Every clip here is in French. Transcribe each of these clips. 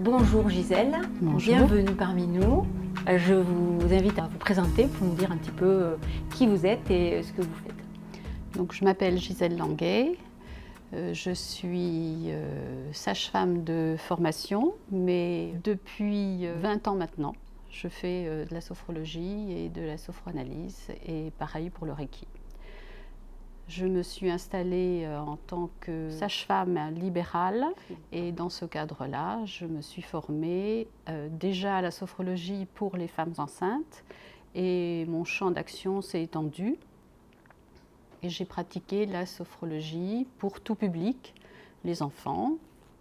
Bonjour Gisèle, Bonjour. bienvenue parmi nous. Je vous invite à vous présenter pour nous dire un petit peu qui vous êtes et ce que vous faites. Donc, je m'appelle Gisèle Languet, je suis sage-femme de formation, mais depuis 20 ans maintenant, je fais de la sophrologie et de la sophroanalyse et pareil pour le Reiki. Je me suis installée en tant que sage-femme libérale et dans ce cadre-là, je me suis formée déjà à la sophrologie pour les femmes enceintes et mon champ d'action s'est étendu. Et j'ai pratiqué la sophrologie pour tout public, les enfants,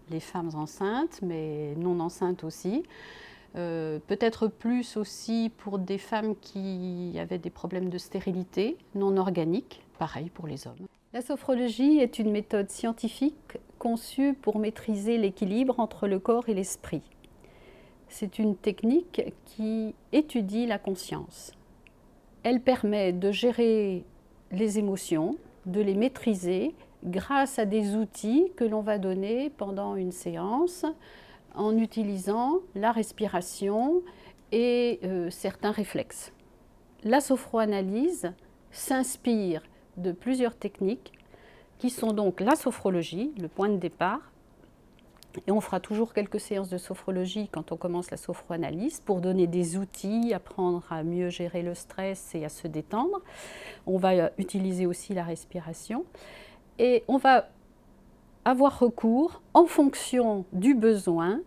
les femmes enceintes, mais non enceintes aussi. Peut-être plus aussi pour des femmes qui avaient des problèmes de stérilité non organique, pareil pour les hommes. La sophrologie est une méthode scientifique conçue pour maîtriser l'équilibre entre le corps et l'esprit. C'est une technique qui étudie la conscience. Elle permet de gérer les émotions, de les maîtriser grâce à des outils que l'on va donner pendant une séance en utilisant la respiration et certains réflexes. La sophroanalyse s'inspire de plusieurs techniques qui sont donc la sophrologie, le point de départ, et on fera toujours quelques séances de sophrologie quand on commence la sophroanalyse pour donner des outils, apprendre à mieux gérer le stress et à se détendre. On va utiliser aussi la respiration et on va avoir recours en fonction du besoin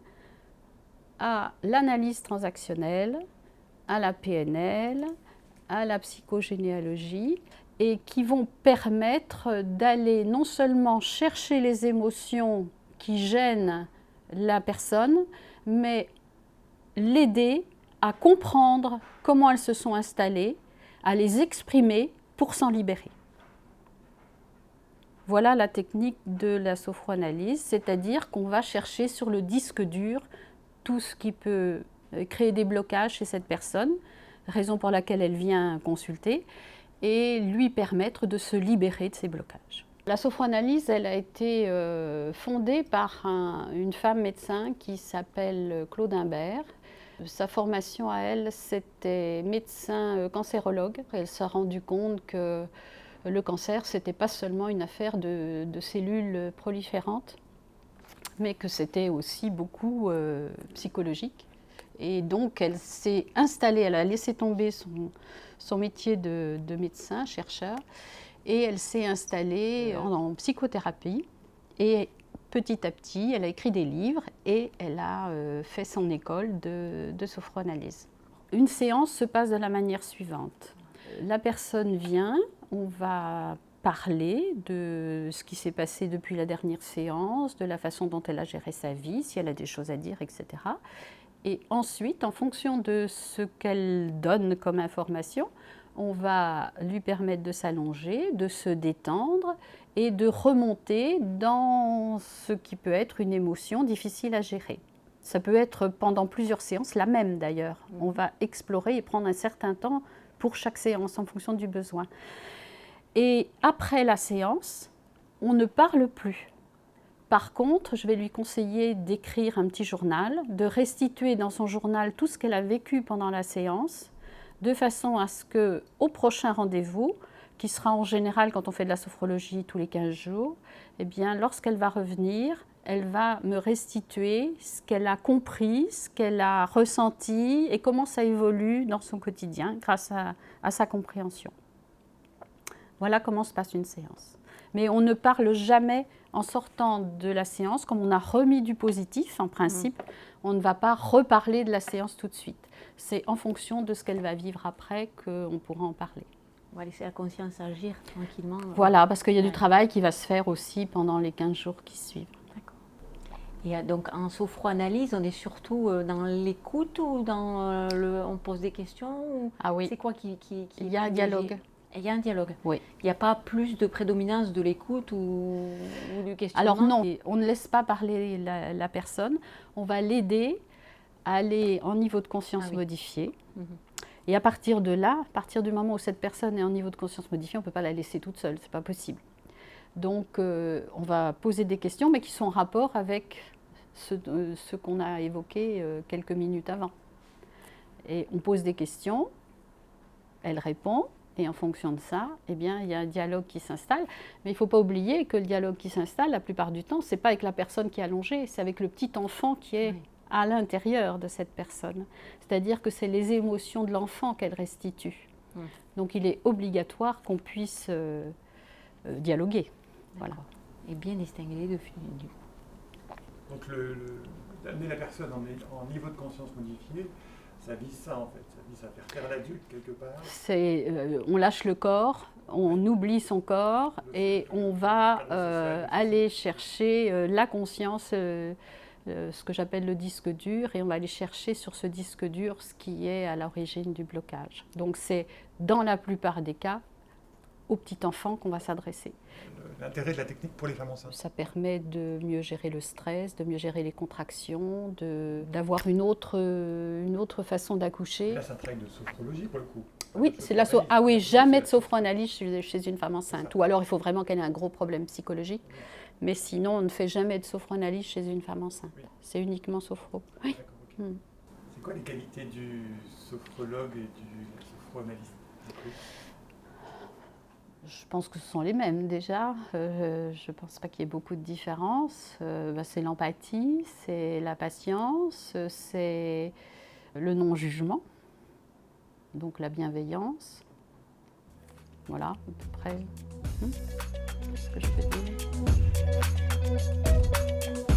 à l'analyse transactionnelle, à la PNL, à la psychogénéalogie et qui vont permettre d'aller non seulement chercher les émotions qui gênent la personne, mais l'aider à comprendre comment elles se sont installées, à les exprimer pour s'en libérer. Voilà la technique de la sophroanalyse, c'est-à-dire qu'on va chercher sur le disque dur tout ce qui peut créer des blocages chez cette personne, raison pour laquelle elle vient consulter, et lui permettre de se libérer de ces blocages. La sophroanalyse, elle a été fondée par une femme médecin qui s'appelle Claude Imbert. Sa formation à elle, c'était médecin cancérologue. Elle s'est rendue compte que le cancer, ce n'était pas seulement une affaire de cellules proliférantes, mais que c'était aussi beaucoup psychologique. Et donc, elle s'est installée, elle a laissé tomber son métier de médecin, chercheur, et elle s'est installée en psychothérapie. Et petit à petit, elle a écrit des livres et elle a fait son école de sophroanalyse. Une séance se passe de la manière suivante. La personne vient, on va parler de ce qui s'est passé depuis la dernière séance, de la façon dont elle a géré sa vie, si elle a des choses à dire, etc. Et ensuite, en fonction de ce qu'elle donne comme information, on va lui permettre de s'allonger, de se détendre et de remonter dans ce qui peut être une émotion difficile à gérer. Ça peut être pendant plusieurs séances, la même d'ailleurs. On va explorer et prendre un certain temps pour chaque séance en fonction du besoin. Et après la séance, on ne parle plus. Par contre, je vais lui conseiller d'écrire un petit journal, de restituer dans son journal tout ce qu'elle a vécu pendant la séance, de façon à ce qu'au prochain rendez-vous, qui sera en général quand on fait de la sophrologie tous les 15 jours, eh bien, lorsqu'elle va revenir, elle va me restituer ce qu'elle a compris, ce qu'elle a ressenti et comment ça évolue dans son quotidien grâce à sa compréhension. Voilà comment se passe une séance. Mais on ne parle jamais en sortant de la séance, comme on a remis du positif en principe, on ne va pas reparler de la séance tout de suite. C'est en fonction de ce qu'elle va vivre après qu'on pourra en parler. On va laisser la conscience agir tranquillement. Voilà, parce qu'il y a du travail qui va se faire aussi pendant les 15 jours qui suivent. D'accord. Et donc en sophroanalyse, on est surtout dans l'écoute ou dans on pose des questions Ah oui, c'est quoi qui il y a un dialogue. Il y a un dialogue. Oui. Il n'y a pas plus de prédominance de l'écoute ou du questionnement. Alors non, on ne laisse pas parler la personne, on va l'aider à aller en niveau de conscience modifié. Et à partir de là, à partir du moment où cette personne est en niveau de conscience modifié, on ne peut pas la laisser toute seule, ce n'est pas possible. Donc on va poser des questions, mais qui sont en rapport avec ce qu'on a évoqué quelques minutes avant. Et on pose des questions, elle répond, et en fonction de ça, eh bien, il y a un dialogue qui s'installe. Mais il ne faut pas oublier que le dialogue qui s'installe, la plupart du temps, ce n'est pas avec la personne qui est allongée, c'est avec le petit enfant qui est à l'intérieur de cette personne. C'est-à-dire que c'est les émotions de l'enfant qu'elle restitue. Donc il est obligatoire qu'on puisse dialoguer. Voilà. Et bien distinguer les deux. Donc d'amener la personne en niveau de conscience modifié, ça vise ça en fait, ça vise à faire taire l'adulte quelque part. On lâche le corps, on oublie son corps et on va aller chercher la conscience, ce que j'appelle le disque dur, et on va aller chercher sur ce disque dur ce qui est à l'origine du blocage. Donc c'est dans la plupart des cas au petit enfant qu'on va s'adresser. L'intérêt de la technique pour les femmes enceintes. Ça permet de mieux gérer le stress, de mieux gérer les contractions, d'avoir une autre façon d'accoucher. Là, c'est un travail de sophrologie pour le coup. Oui, c'est la Ah oui, jamais de sophroanalyse chez une femme enceinte. Ou alors il faut vraiment qu'elle ait un gros problème psychologique. Mais sinon, on ne fait jamais de sophroanalyse chez une femme enceinte. Oui. C'est uniquement sophro. Oui. Okay. C'est quoi les qualités du sophrologue et du sophroanalyste? Je pense que ce sont les mêmes déjà. Je ne pense pas qu'il y ait beaucoup de différences. C'est l'empathie, c'est la patience, c'est le non-jugement, donc la bienveillance. Voilà, à peu près ce que je peux dire.